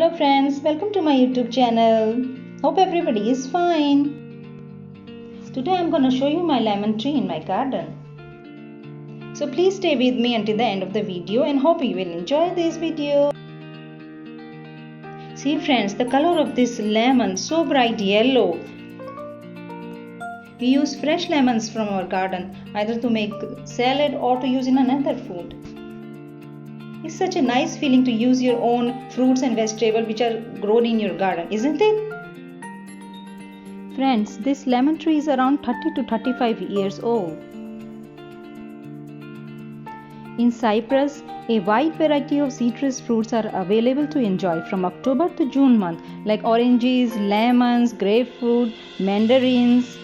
Hello friends, welcome to my YouTube channel. Hope everybody is fine. Today I'm gonna show you my lemon tree in my garden. So please stay with me until the end of the video and hope you will enjoy this video. See friends, the color of this lemon so bright yellow. We use fresh lemons from our garden either to make salad or to use in another food. It's such a nice feeling to use your own fruits and vegetables which are grown in your garden, isn't it? Friends, this lemon tree is around 30 to 35 years old. In Cyprus, a wide variety of citrus fruits are available to enjoy from October to June month, like oranges, lemons, grapefruit, mandarins.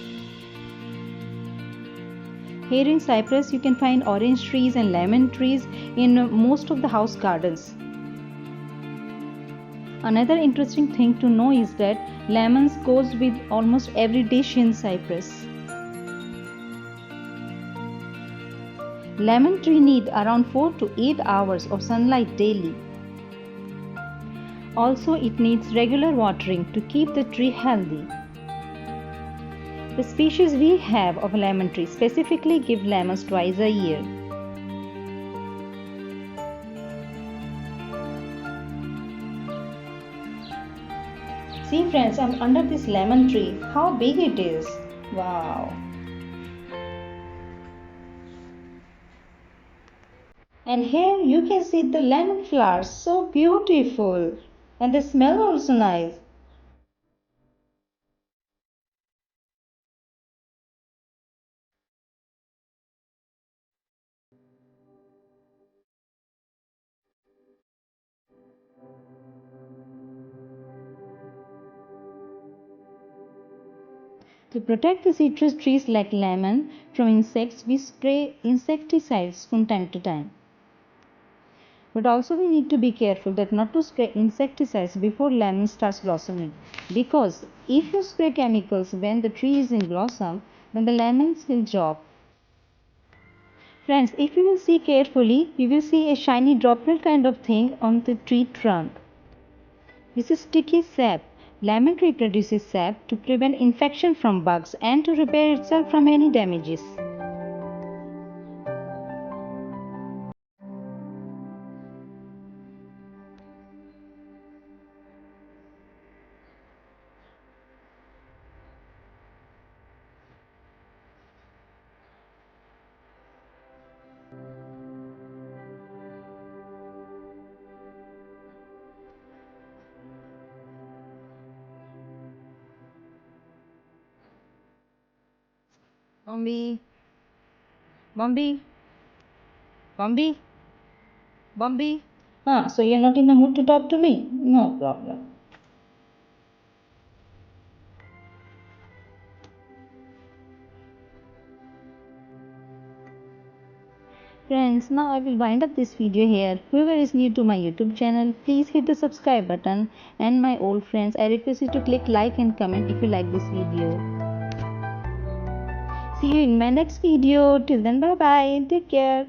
Here in Cyprus, you can find orange trees and lemon trees in most of the house gardens. Another interesting thing to know is that lemons goes with almost every dish in Cyprus. Lemon tree need around 4 to 8 hours of sunlight daily. Also, it needs regular watering to keep the tree healthy. The species we have of lemon tree specifically give lemons twice a year. See friends, I'm under this lemon tree. How big it is! Wow! And here you can see the lemon flowers, so beautiful, and they smell also nice. To protect the citrus trees like lemon from insects, we spray insecticides from time to time. But also we need to be careful that not to spray insecticides before lemon starts blossoming, because if you spray chemicals when the tree is in blossom, then the lemons will drop. Friends, if you will see carefully, you will see a shiny droplet kind of thing on the tree trunk. This is sticky sap. Lemon tree produces sap to prevent infection from bugs and to repair itself from any damages. Bombi, Bombi, Bombi, Bombi. So you're not in the mood to talk to me? No problem. Friends, now I will wind up this video here. Whoever is new to my YouTube channel, please hit the subscribe button. And my old friends, I request you to click like and comment if you like this video. See you in my next video. Till then, bye bye. Take care.